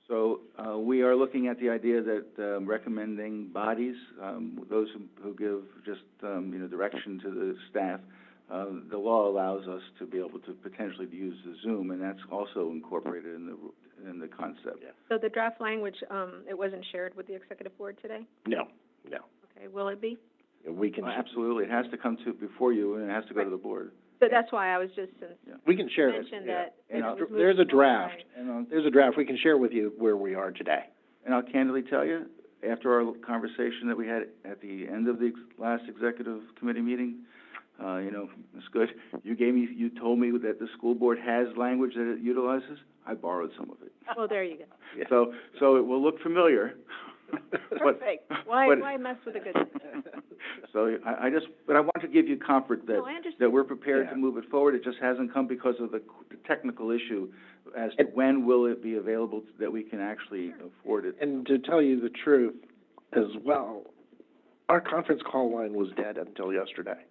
So, we are looking at the idea that, recommending bodies, those who give just, you know, direction to the staff, the law allows us to be able to potentially use the Zoom, and that's also incorporated in the concept. Yeah. So the draft language, it wasn't shared with the executive board today? No. Okay, will it be? We can, Absolutely, it has to come before you, and it has to go to the board. So that's why I was just, since we can share you this. mentioned Yeah. that. And it was moved There's a forward, draft. And There's a draft. We can share with you where we are today. And I'll candidly tell you, after our conversation that we had at the end of the last executive committee meeting, you know, Ms. Good, you told me that the school board has language that it utilizes. I borrowed some of it. Well, there you go. Yeah. So it will look familiar. Perfect. Why but- mess with a good thing? So but I want to give you comfort that, No, I understand. that we're prepared Yeah. to move it forward. It just hasn't come because of the technical issue as to when will it be available that we can actually afford it. And to tell you the truth as well, our conference call line was dead until yesterday.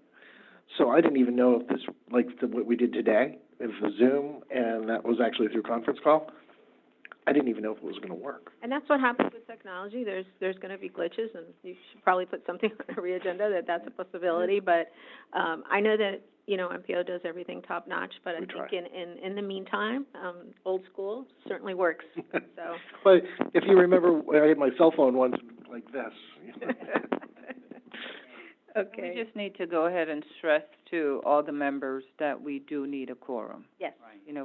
So I didn't even know if this, what we did today, if the Zoom, and that was actually through conference call, I didn't even know if it was gonna work. And that's what happens with technology. There's gonna be glitches, and you should probably put something on every agenda that's a possibility. But, I know that, MPO does everything top-notch, but I We think try. in the meantime, old school certainly works, so. But if you remember, I had my cell phone once like this. Okay. We just need to go ahead and stress to all the members that we do need a quorum. Yes.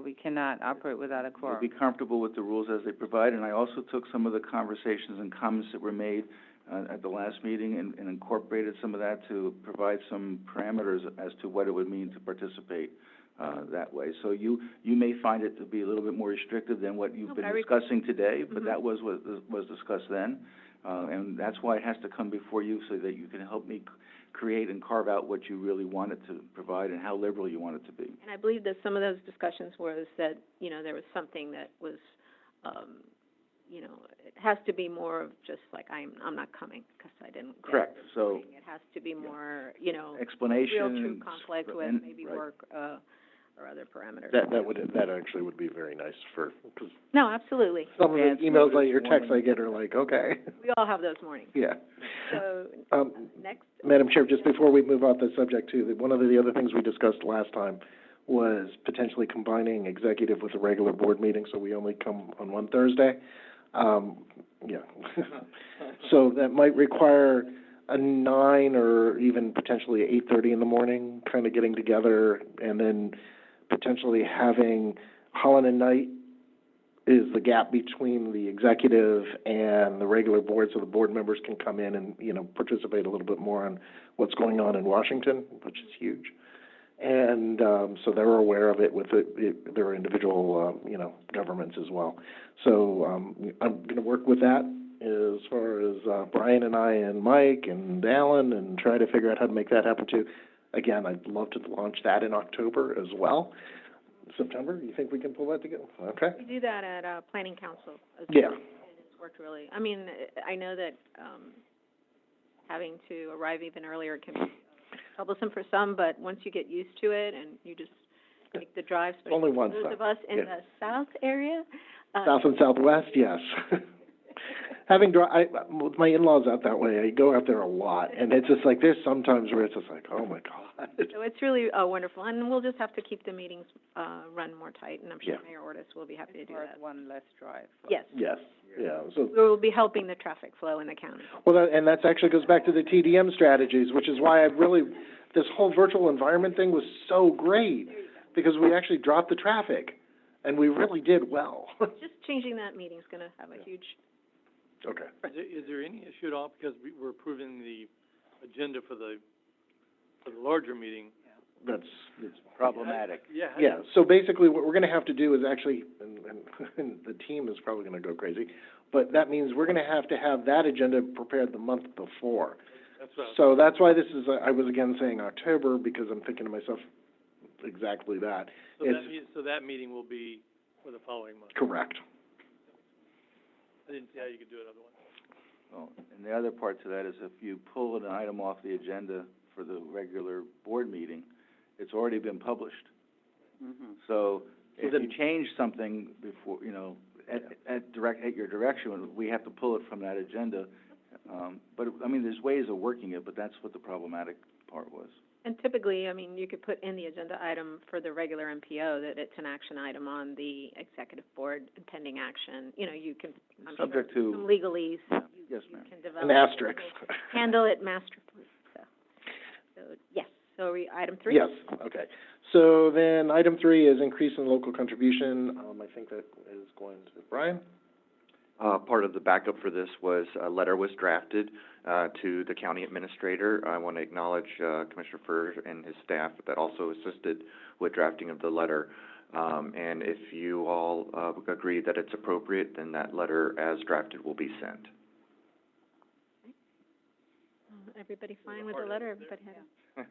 We cannot operate without a We'll quorum. be comfortable with the rules as they provide, and I also took some of the conversations and comments that were made at the last meeting and incorporated some of that to provide some parameters as to what it would mean to participate that way. So you may find it to be a little bit more restrictive than what you've been discussing today, but that was what was discussed then. And that's why it has to come before you, so that you can help me create and carve out what you really want it to provide and how liberal you want it to be. And I believe that some of those discussions was that, there was something that was, it has to be more of just like, I'm not coming because I didn't get Correct. this So, thing. It has to be more, explanation. real true and conflict with and- maybe right. work, or other parameters. That actually would be very nice because No, absolutely. some of the Advance emails notice your texts I warning. get are like, okay. We all have those mornings. Yeah. So, next, Madam Chair, just before we move off the subject too, one of the other things we discussed last time was potentially combining executive with a regular board meeting, so we only come on one Thursday. Yeah. So that might require a 9 or even potentially 8:30 in the morning, kind of getting together, and then potentially having Holland and Knight is the gap between the executive and the regular board, so the board members can come in and, participate a little bit more on what's going on in Washington, which is huge. And, so they're aware of it with their individual, governments as well. So, I'm gonna work with that as far as, Brian and I and Mike and Alan, and try to figure out how to make that happen too. Again, I'd love to launch that in October as well. September, you think we can pull that together? Okay. we do that at, Planning Council as Yeah. well, and it's worked really. I mean, I know that, having to arrive even earlier can be troublesome for some, but once you get used to it and you just make the drive, Only especially one those stop. of us in Yeah. the south area. South and southwest, yes. With my in-laws out that way, I go out there a lot, and it's just like, there's sometimes where it's just like, oh my God. So it's really, wonderful, and we'll just have to keep the meetings, run more tight, and I'm sure Yeah. Mayor Ortiz will be happy to do Or that. one less drive. Yes, Yes, yeah, so, we will be helping the traffic flow in the county. well, and that actually goes back to the TDM strategies, which is why this whole virtual environment thing was so great, because we actually dropped the traffic, and we really did well. Just changing that meeting's gonna have a huge, Okay. Is there any issue at all, because we're approving the agenda for the larger meeting? That's, Problematic. yeah, so basically what we're gonna have to do is actually, and the team is probably gonna go crazy, but that means we're gonna have to have that agenda prepared the month before. That's what I was- So that's why this is, I was again saying October, because I'm thinking to myself exactly that. So that meeting will be for the following month? Correct. I didn't see how you could do it otherwise. Well, and the other part to that is if you pull an item off the agenda for the regular board meeting, it's already been published. So if you change something before, at your direction, we have to pull it from that agenda. But, I mean, there's ways of working it, but that's what the problematic part was. and typically, I mean, you could put in the agenda item for the regular MPO that it's an action item on the executive board pending action. You can, I'm sure, Subject to, some legalese, yes, you ma'am. can develop. An asterisk. Handle it masterfully, so, yes, so item 3? Yes, okay. So then, item 3 is increase in local contribution. I think that is going to Brian. Part of the backup for this was a letter was drafted, to the county administrator. I want to acknowledge, Commissioner Furr and his staff that also assisted with drafting of the letter. And if you all, agree that it's appropriate, then that letter as drafted will be sent. Everybody fine with the letter? Everybody had it?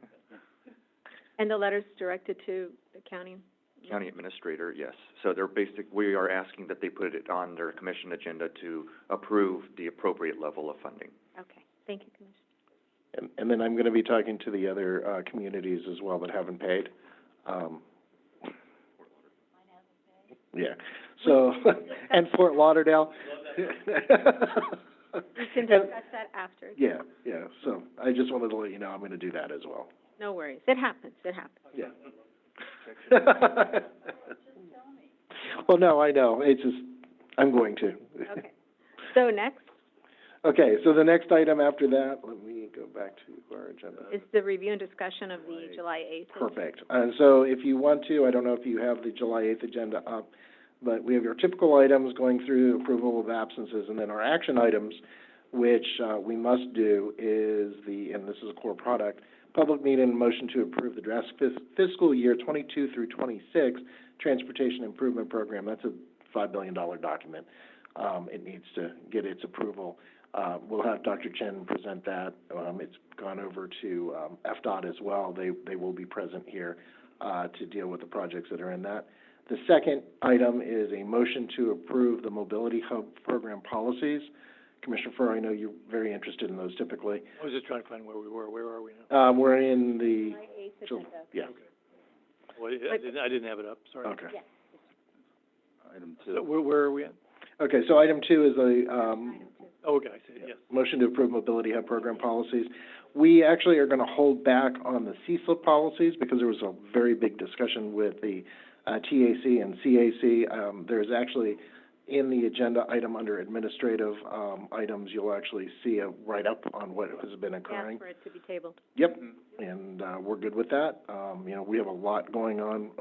And the letter's directed to the county? County administrator, yes. So we are asking that they put it on their commission agenda to approve the appropriate level of funding. Okay, thank you, Commissioner. And then I'm gonna be talking to the other, communities as well that haven't paid. Yeah, so, and Fort Lauderdale. We can discuss that after. Yeah, so I just wanted to let you know I'm gonna do that as well. No worries, it happens. Yeah. Well, no, I know, it's just, I'm going to. Okay, so next Okay, so the next item after that, let me go back to our agenda. is the review and discussion of the July 8th. Perfect. And so if you want to, I don't know if you have the July 8th agenda up, but we have your typical items going through approval of absences, and then our action items, which we must do is and this is a core product, public meeting and motion to approve the draft fiscal year 22 through 26 Transportation Improvement Program. That's a $5 billion document. It needs to get its approval. We'll have Dr. Chen present that. It's gone over to FDOT as well. They will be present here to deal with the projects that are in that. The second item is a motion to approve the Mobility Hub program policies. Commissioner Furr, I know you're very interested in those typically. I was just trying to find where we were. Where are we now? We're in the, July 8th agenda. yeah, Well, I didn't have it up, sorry. okay. Yes. Item So 2. where are we at? Okay, so item 2 is a, Oh, okay, I see it, yes. motion to approve Mobility Hub program policies. We actually are gonna hold back on the CSLIP policies because there was a very big discussion with the, TAC and CAC. There's actually, in the agenda item under administrative, items, you'll actually see a write-up on what has been occurring. Ask for it to be tabled. Yep, and, we're good with that. We have a lot going on,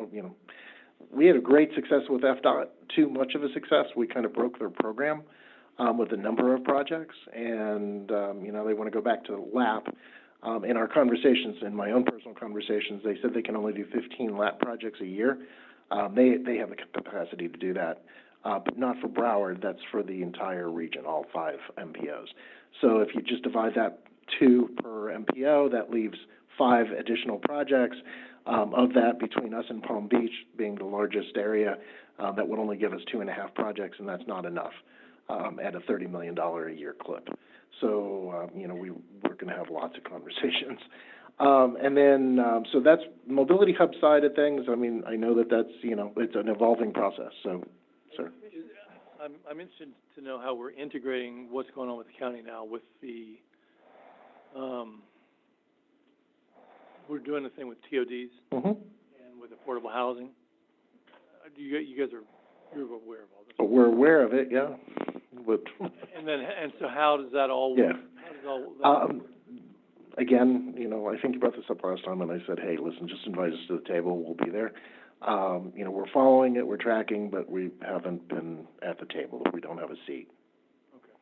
we had a great success with FDOT, too much of a success. We kind of broke their program, with a number of projects, and, they want to go back to LAP. In our conversations, in my own personal conversations, they said they can only do 15 LAP projects a year. They have the capacity to do that, but not for Broward. That's for the entire region, all 5 MPOs. So if you just divide that 2 per MPO, that leaves 5 additional projects. Of that, between us and Palm Beach being the largest area, that would only give us 2.5 projects, and that's not enough at a $30 million a year clip. So, we're going to have lots of conversations. And then, so that's Mobility Hub side of things. I mean, I know that that's, it's an evolving process, so, sir. I'm interested to know how we're integrating what's going on with the county now with the, we're doing the thing with TODs and with affordable housing. You guys you're aware of all this? We're aware of it, yeah. But And so how does that all yeah. work? How does all that Again, I think you brought this up last time, and I said, hey, listen, just invite us to the table, we'll be there. We're following it, we're tracking, but we haven't been at the table, we don't have a seat. Okay.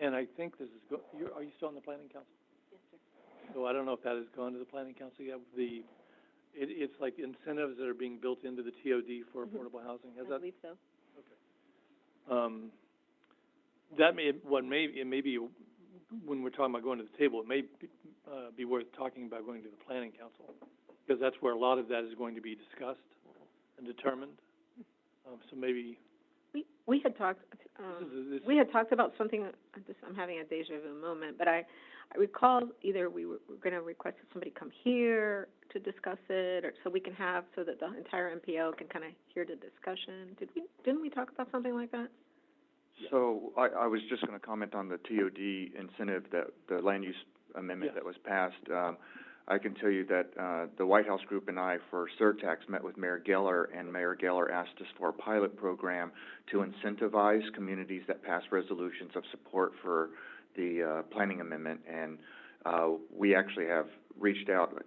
And I think this is are you still on the planning council? Yes, sir. So I don't know if that has gone to the planning council yet. It's like incentives that are being built into the TOD for affordable housing. Has I that? believe so. Okay. That may be, when we're talking about going to the table, it may be worth talking about going to the planning council, because that's where a lot of that is going to be discussed and determined. So maybe. We had talked, we had talked about something, I'm having a deja vu moment, but I recall either we were going to request that somebody come here to discuss it, or so we can have, so that the entire MPO can kind of hear the discussion. Didn't we talk about something like that? So I was just going to comment on the TOD incentive, the land use amendment that was passed. I can tell you that the White House group and I for Surtax met with Mayor Geller, and Mayor Geller asked us for a pilot program to incentivize communities that pass resolutions of support for the planning amendment. And we actually have reached out.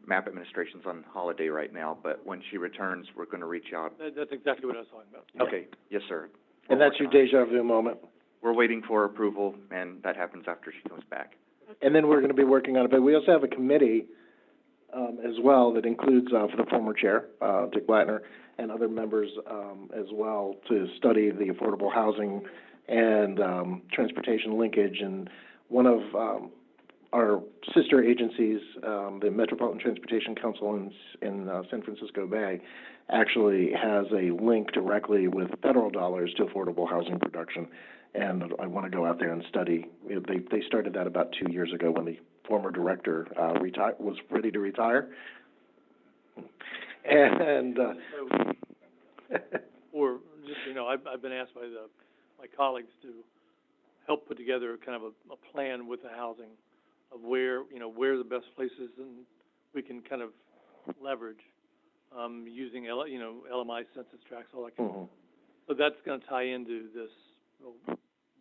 MAP administration's on holiday right now, but when she returns, we're going to reach out. That's exactly what I was talking about. Okay, yes, sir. And that's your deja vu moment. We're waiting for approval, and that happens after she comes back. And then we're going to be working on it, but we also have a committee, as well, that includes, for the former chair, Dick Blattner, and other members, as well, to study the affordable housing and, transportation linkage. And one of, our sister agencies, the Metropolitan Transportation Council in San Francisco Bay, actually has a link directly with federal dollars to affordable housing production. And I want to go out there and study. They started that about 2 years ago when the former director was ready to retire. And or just, I've been asked by my colleagues to help put together kind of a plan with the housing of where the best places and we can kind of leverage, using, LMI census tracts, all that kind of stuff. So that's going to tie into this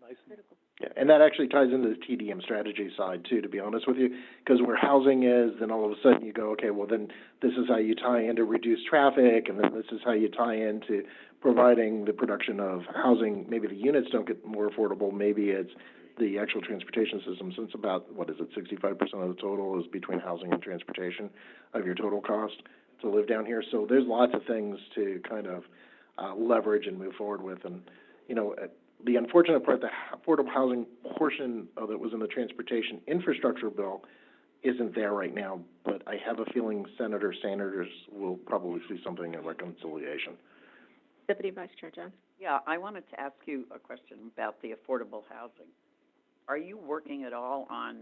nicely. Yeah, and that actually ties into the TDM strategy side too, to be honest with you, because where housing is, then all of a sudden you go, okay, well then this is how you tie into reduced traffic, and then this is how you tie into providing the production of housing. Maybe the units don't get more affordable, maybe it's the actual transportation system, since about, 65% of the total is between housing and transportation of your total cost to live down here. So there's lots of things to kind of leverage and move forward with, and, the unfortunate part, the affordable housing portion of it was in the transportation infrastructure bill isn't there right now, but I have a feeling Senator Sanders will probably see something in reconciliation. Deputy Vice Chair John. Yeah, I wanted to ask you a question about the affordable housing. Are you working at all on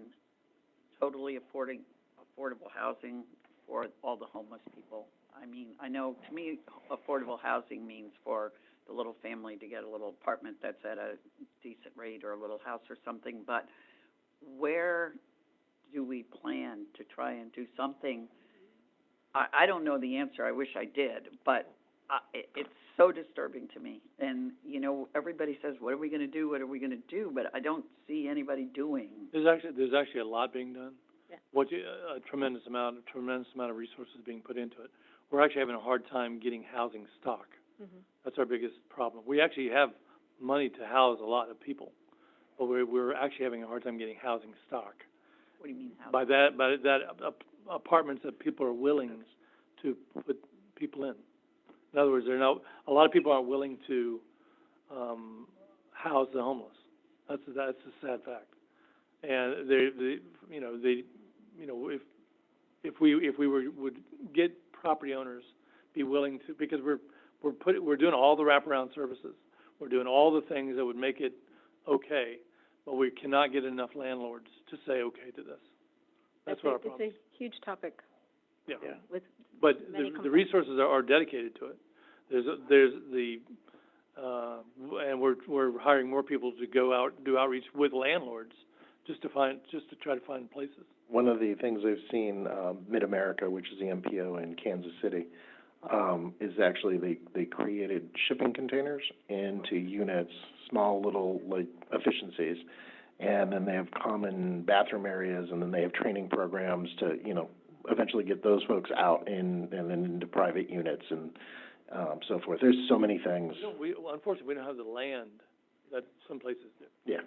totally affordable housing for all the homeless people? I mean, I know, to me, affordable housing means for the little family to get a little apartment that's at a decent rate, or a little house or something, but where do we plan to try and do something? I don't know the answer, I wish I did, but it's so disturbing to me. And, everybody says, what are we going to do, but I don't see anybody doing. There's actually a lot being done. Yeah. A tremendous amount of resources being put into it. We're actually having a hard time getting housing stock. Mm-hmm. That's our biggest problem. We actually have money to house a lot of people, but we're actually having a hard time getting housing stock. What do you mean housing? By that apartments that people are willing to put people in. In other words, a lot of people aren't willing to house the homeless. That's a sad fact. And if we would get property owners be willing to, because we're doing all the wraparound services. We're doing all the things that would make it okay, but we cannot get enough landlords to say okay to this. That's what our problem is. It's a huge topic. Yeah. With But the resources are dedicated to it. And we're hiring more people to go out and do outreach with landlords just to try to find places. One of the things I've seen, Mid-America, which is the MPO in Kansas City, is actually they created shipping containers into units, small little efficiencies, and then they have common bathroom areas, and then they have training programs to eventually get those folks out and then into private units and so forth. There's so many things. Unfortunately, we don't have the land that some places do. Yeah.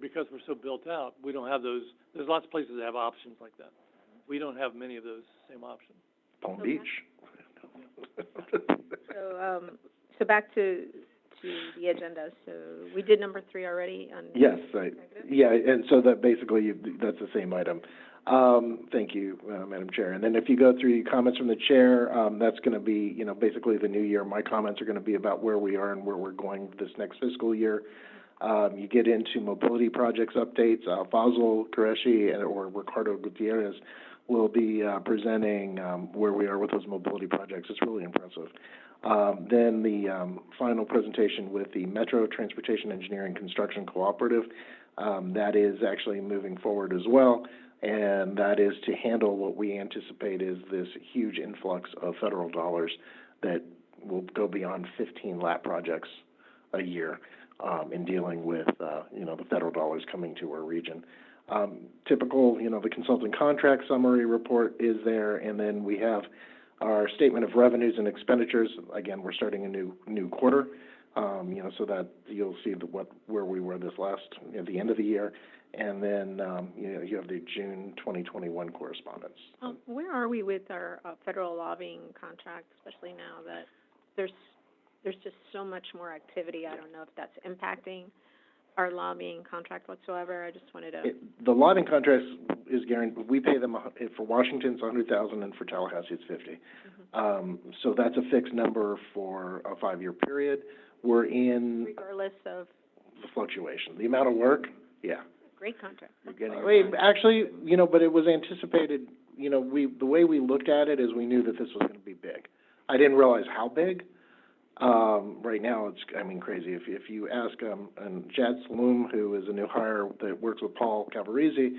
Because we're so built out, we don't have those. There's lots of places that have options like that. We don't have many of those same options. Palm Beach. So back to the agenda. So we did number 3 already on. Yes, right. Yeah, and so that basically that's the same item. Thank you, Madam Chair. And then if you go through your comments from the chair, that's going to be, basically the new year. My comments are going to be about where we are and where we're going this next fiscal year. You get into mobility projects updates. Fazil Qureshi or Ricardo Gutierrez will be presenting where we are with those mobility projects. It's really impressive. Then the final presentation with the Metro Transportation Engineering Construction Cooperative. That is actually moving forward as well, and that is to handle what we anticipate is this huge influx of federal dollars that will go beyond 15 LAP projects a year in dealing with, the federal dollars coming to our region. Typical, the consultant contract summary report is there, and then we have our statement of revenues and expenditures. Again, we're starting a new quarter, so that you'll see where we were at the end of the year, and then you have the June 2021 correspondence. Where are we with our federal lobbying contract, especially now that there's just so much more activity? I don't know if that's impacting our lobbying contract whatsoever? I just wanted to. The lobbying contract is guaranteed, we pay them, for Washington, it's $100,000, and for Tallahassee, it's $50,000. So that's a fixed number for a 5-year period. We're in Regardless of, the fluctuation. The amount of work, yeah. great contract. You're getting. Wait, actually, but it was anticipated, the way we looked at it is we knew that this was gonna be big. I didn't realize how big. Right now, it's, crazy. If you ask, and Jad Saloom, who is a new hire that works with Paul Cavarese,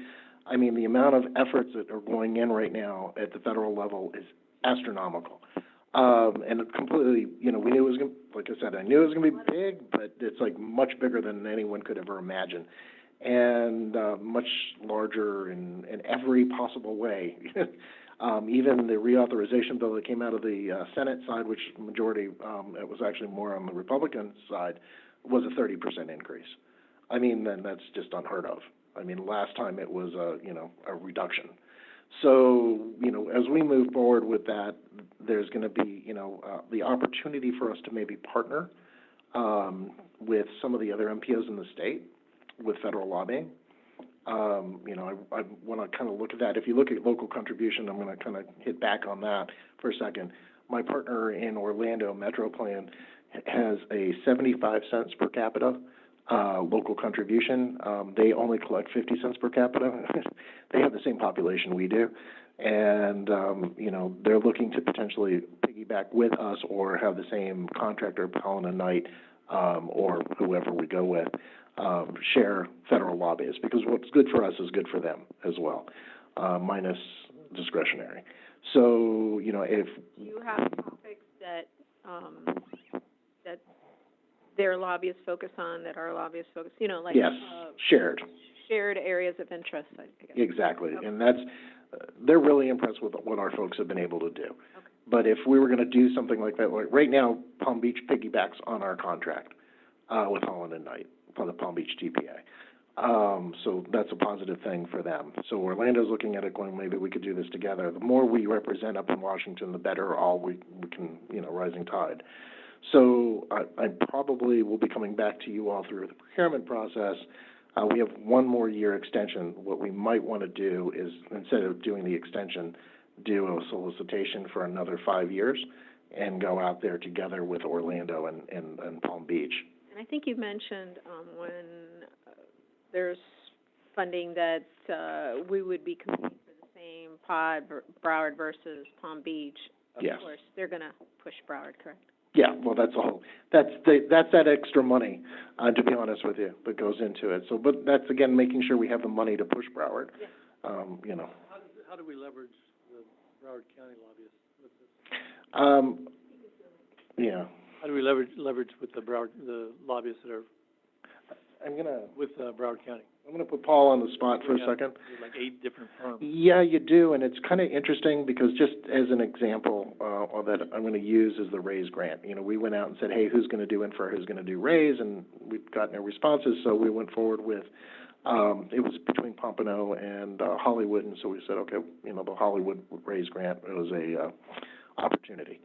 the amount of efforts that are going in right now at the federal level is astronomical. And it completely, we knew it was gonna, like I said, I knew it was gonna be big, but it's like much bigger than anyone could ever imagine. And, much larger in every possible way. Even the reauthorization bill that came out of the, Senate side, which majority, it was actually more on the Republican side, was a 30% increase. Then that's just unheard of. Last time it was a reduction. So, as we move forward with that, there's gonna be, the opportunity for us to maybe partner, with some of the other MPOs in the state with federal lobbying. I wanna kinda look at that. If you look at local contribution, I'm gonna kinda hit back on that for a second. My partner in Orlando, Metro Plan, has a 75 cents per capita, local contribution. They only collect 50 cents per capita. They have the same population we do. And, they're looking to potentially piggyback with us or have the same contractor, Pollen and Knight, or whoever we go with, share federal lobbyists, because what's good for us is good for them as well, minus discretionary. So, if... Do you have topics that, that their lobbyists focus on, that our lobbyists focus, like... Yes, shared. Shared areas of interest, I guess. Exactly, Okay. and that's, they're really impressed with what our folks have been able to do. Okay. But if we were gonna do something like that, like right now, Palm Beach piggybacks on our contract, with Holland and Knight, for the Palm Beach TPA. So that's a positive thing for them. So Orlando's looking at it going, maybe we could do this together. The more we represent up in Washington, the better all we can, rising tide. So I probably will be coming back to you all through the procurement process. We have 1 more year extension. What we might want to do is, instead of doing the extension, do a solicitation for another 5 years and go out there together with Orlando and Palm Beach. And I think you mentioned, when there's funding that, we would be competing for the same pod, Broward versus Palm Beach. Of Yes. course, they're gonna push Broward, correct? Yeah, well, that's that extra money, to be honest with you, that goes into it. So, but that's, again, making sure we have the money to push Broward. Yeah. How do we leverage the Broward County lobbyists with this? Yeah. How do we leverage with the lobbyists that are with Broward County? I'm gonna put Paul on the spot for a second. Like 8 different firms. Yeah, you do, and it's kind of interesting because just as an example, that I'm gonna use is the RAISE grant. We went out and said, hey, who's gonna do infra, who's gonna do RAISE, and we've gotten no responses, so we went forward with, it was between Pompano and, Hollywood, and so we said, okay, the Hollywood RAISE grant was a, opportunity,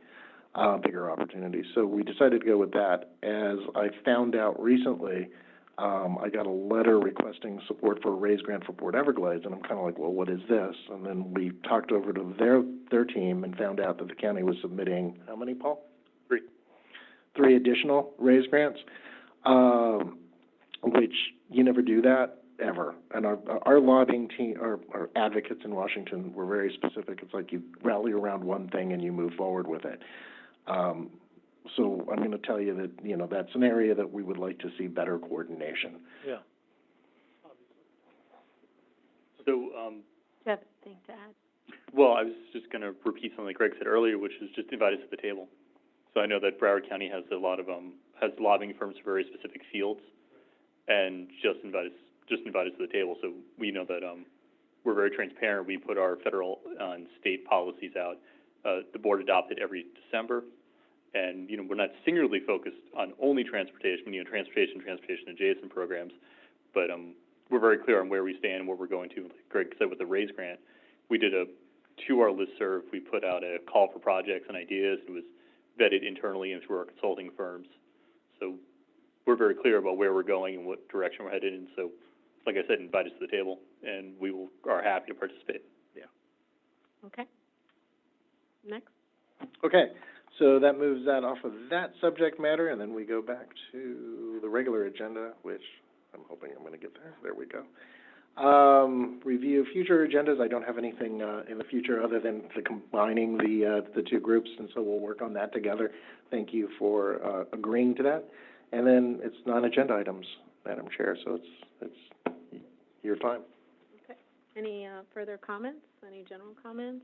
bigger opportunity. So we decided to go with that. As I found out recently, I got a letter requesting support for a RAISE grant for Port Everglades, and I'm kind of like, well, what is this? And then we talked over to their team and found out that the county was submitting, how many, Paul? 3. 3 additional RAISE grants, which you never do that, ever. And our lobbying team, our advocates in Washington were very specific. It's like you rally around one thing and you move forward with it. So I'm going to tell you that, that's an area that we would like to see better coordination. Yeah. So, Do you have anything to add? well, I was just going to repeat something that Greg said earlier, which is just invite us to the table. So I know that Broward County has a lot of, has lobbying firms for very specific fields, and just invite us to the table. So we know that, we're very transparent. We put our federal and state policies out. The board adopted every December. And, we're not singularly focused on only transportation, transportation adjacent programs, but we're very clear on where we stand and where we're going to. Like Greg said with the RAISE grant, we did to our listserv, we put out a call for projects and ideas. It was vetted internally and through our consulting firms. So we're very clear about where we're going and what direction we're headed in, so, like I said, invite us to the table, and are happy to participate. Okay. Next. Okay, so that moves that off of that subject matter, and then we go back to the regular agenda, which I'm hoping I'm gonna get there. There we go. Review future agendas. I don't have anything, in the future other than combining the two groups, and so we'll work on that together. Thank you for, agreeing to that. And then it's non-agenda items, Madam Chair, so it's your time. Okay. Any, further comments? Any general comments?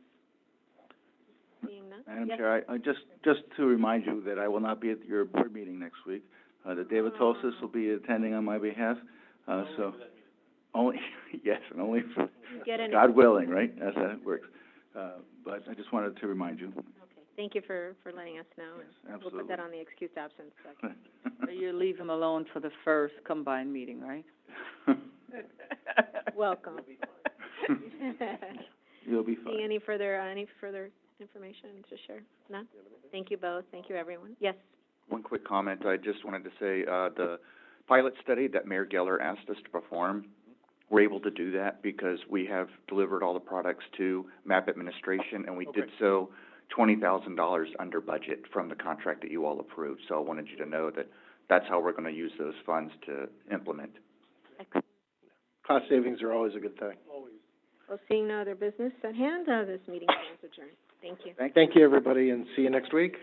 Seeing none? Madam Yes. Chair, I just to remind you that I will not be at your board meeting next week. That David Tolsis will be attending on my behalf, so, only, yes, and only for, Get any, God willing, right, as that works. But I just wanted to remind you. okay. Thank you for letting us know. Yes, And absolutely. we'll put that on the excused absence section. So you leave him alone for the first combined meeting, right? Welcome. You'll be fine. See any further information to share? None? Thank you both. Thank you, everyone. Yes. One quick comment, I just wanted to say, the pilot study that Mayor Geller asked us to perform, we're able to do that because we have delivered all the products to MAP administration, and we did so $20,000 under budget from the contract that you all approved. So I wanted you to know that that's how we're gonna use those funds to implement. Excellent. Cost savings are always a good thing. Well, seeing no other business at hand, this meeting is adjourned. Thank you. Thank you, everybody, and see you next week.